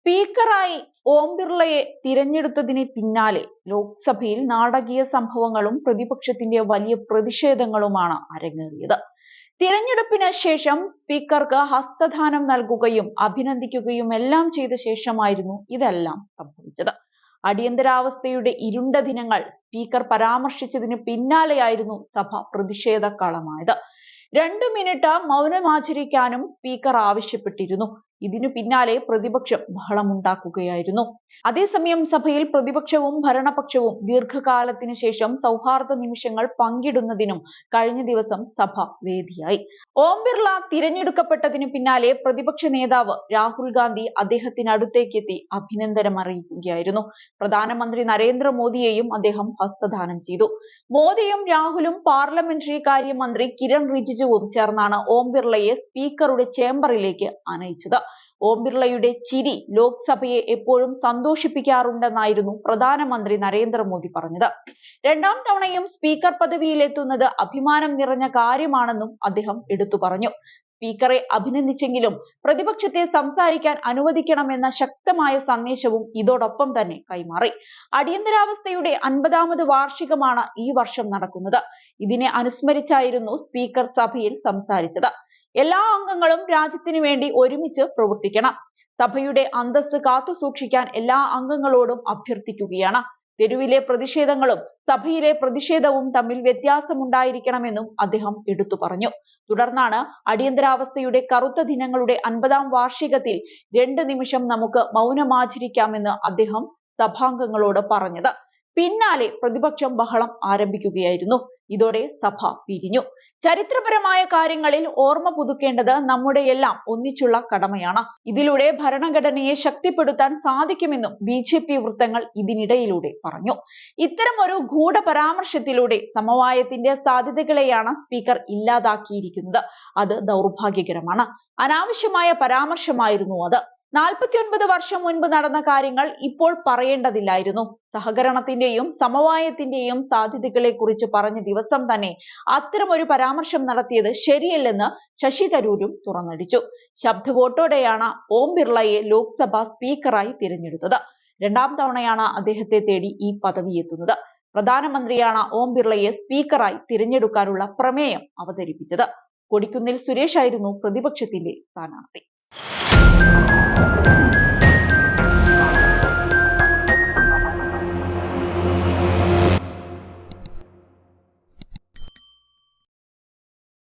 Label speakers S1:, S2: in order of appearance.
S1: സ്പീക്കറായി ഓം ബിർളയെ തിരഞ്ഞെടുത്തതിന് പിന്നാലെ ലോക്സഭയിൽ നാടകീയ സംഭവങ്ങളും പ്രതിപക്ഷത്തിന്റെ വലിയ പ്രതിഷേധങ്ങളുമാണ് അരങ്ങേറിയത്. തിരഞ്ഞെടുപ്പിന് ശേഷം സ്പീക്കർക്ക് ഹസ്തദാനം നൽകുകയും അഭിനന്ദിക്കുകയും എല്ലാം ചെയ്ത ശേഷമായിരുന്നു ഇതെല്ലാം സംഭവിച്ചത്. അടിയന്തരാവസ്ഥയുടെ ഇരുണ്ട ദിനങ്ങൾ സ്പീക്കർ പരാമർശിച്ചതിന് പിന്നാലെയായിരുന്നു സഭ പ്രതിഷേധ കളമായത്. 2 മിനിറ്റ് മൗനമാചരിക്കാനും സ്പീക്കർ ആവശ്യപ്പെട്ടിരുന്നു. ഇതിനു പിന്നാലെ പ്രതിപക്ഷം ബഹളമുണ്ടാക്കുകയായിരുന്നു. അതേസമയം സഭയിൽ പ്രതിപക്ഷവും ഭരണപക്ഷവും ദീർഘകാലത്തിനു ശേഷം സൗഹാർദ്ദ നിമിഷങ്ങൾ പങ്കിടുന്നതിനും കഴിഞ്ഞ ദിവസം സഭ വേദിയായി. ഓം ബിർള തിരഞ്ഞെടുക്കപ്പെട്ടതിനു പിന്നാലെ പ്രതിപക്ഷ നേതാവ് രാഹുൽ ഗാന്ധി അദ്ദേഹത്തിനടുത്തേക്കെത്തി അഭിനന്ദനം അറിയിക്കുകയായിരുന്നു. പ്രധാനമന്ത്രി നരേന്ദ്രമോദിയെയും അദ്ദേഹം ഹസ്തദാനം ചെയ്തു. മോദിയും രാഹുലും പാർലമെന്ററി കാര്യമന്ത്രി കിരൺ റിജിജുവും ചേർന്നാണ് ഓം ബിർളയെ സ്പീക്കറുടെ ചേംബറിലേക്ക് അനയിച്ചത്. ഓം ബിർളയുടെ ചിരി ലോക്സഭയെ എപ്പോഴും സന്തോഷിപ്പിക്കാറുണ്ടെന്നായിരുന്നു പ്രധാനമന്ത്രി നരേന്ദ്രമോദി പറഞ്ഞത്. 2ാം തവണയും സ്പീക്കർ പദവിയിലെത്തുന്നത് അഭിമാനം നിറഞ്ഞ കാര്യമാണെന്നും അദ്ദേഹം എടുത്തു പറഞ്ഞു. സ്പീക്കറെ അഭിനന്ദിച്ചെങ്കിലും പ്രതിപക്ഷത്തെ സംസാരിക്കാൻ അനുവദിക്കണമെന്ന ശക്തമായ സന്ദേശവും ഇതോടൊപ്പം തന്നെ കൈമാറി. അടിയന്തരാവസ്ഥയുടെ 50ാമത് വാർഷികമാണ് ഈ വർഷം നടക്കുന്നത്. ഇതിനെ അനുസ്മരിച്ചായിരുന്നു സ്പീക്കർ സഭയിൽ സംസാരിച്ചത്. എല്ലാ അംഗങ്ങളും രാജ്യത്തിനു വേണ്ടി ഒരുമിച്ച് പ്രവർത്തിക്കണം. സഭയുടെ അന്തസ്സ് കാത്തുസൂക്ഷിക്കാൻ എല്ലാ അംഗങ്ങളോടും അഭ്യർത്ഥിക്കുകയാണ്. തെരുവിലെ പ്രതിഷേധങ്ങളും സഭയിലെ പ്രതിഷേധവും തമ്മിൽ വ്യത്യാസമുണ്ടായിരിക്കണമെന്നും അദ്ദേഹം എടുത്തു പറഞ്ഞു. തുടർന്നാണ് അടിയന്തരാവസ്ഥയുടെ കറുത്ത ദിനങ്ങളുടെ 50ാം വാർഷികത്തിൽ 2 നിമിഷം നമുക്ക് മൗനമാചരിക്കാമെന്ന് അദ്ദേഹം സഭാംഗങ്ങളോട് പറഞ്ഞത്. പിന്നാലെ പ്രതിപക്ഷം ബഹളം ആരംഭിക്കുകയായിരുന്നു. ഇതോടെ സഭ പിരിഞ്ഞു. ചരിത്രപരമായ കാര്യങ്ങളിൽ ഓർമ്മ പുതുക്കേണ്ടത് നമ്മുടെയെല്ലാം ഒന്നിച്ചുള്ള കടമയാണ്. ഇതിലൂടെ ഭരണഘടനയെ ശക്തിപ്പെടുത്താൻ സാധിക്കുമെന്നും BJP വൃത്തങ്ങൾ ഇതിനിടയിലൂടെ പറഞ്ഞു. ഇത്തരം ഒരു ഗൂഢപരാമർശത്തിലൂടെ സമവായത്തിന്റെ സാധ്യതകളെയാണ് സ്പീക്കർ ഇല്ലാതാക്കിയിരിക്കുന്നത്. അത് ദൗർഭാഗ്യകരമാണ്. അനാവശ്യമായ പരാമർശമായിരുന്നു അത്. 49 വർഷം മുൻപ് നടന്ന കാര്യങ്ങൾ ഇപ്പോൾ പറയേണ്ടതില്ലായിരുന്നു. സഹകരണത്തിന്റെയും സമവായത്തിന്റെയും സാധ്യതകളെ കുറിച്ച് പറഞ്ഞ ദിവസം തന്നെ അത്തരമൊരു പരാമർശം നടത്തിയത് ശരിയല്ലെന്ന് ശശി തരൂരും തുറന്നടിച്ചു. ശബ്ദ വോട്ടോടെയാണ് ഓം ബിർളയെ ലോക്സഭ സ്പീക്കറായി തിരഞ്ഞെടുത്തത്. 2ാം തവണയാണ് അദ്ദേഹത്തെ തേടി ഈ പദവി എത്തുന്നത്. പ്രധാനമന്ത്രിയാണ് ഓം ബിർളയെ സ്പീക്കറായി തിരഞ്ഞെടുക്കാനുള്ള പ്രമേയം അവതരിപ്പിച്ചത്. കൊടിക്കുന്നിൽ സുരേഷ് ആയിരുന്നു പ്രതിപക്ഷത്തിന്റെ സ്ഥാനാർത്ഥി.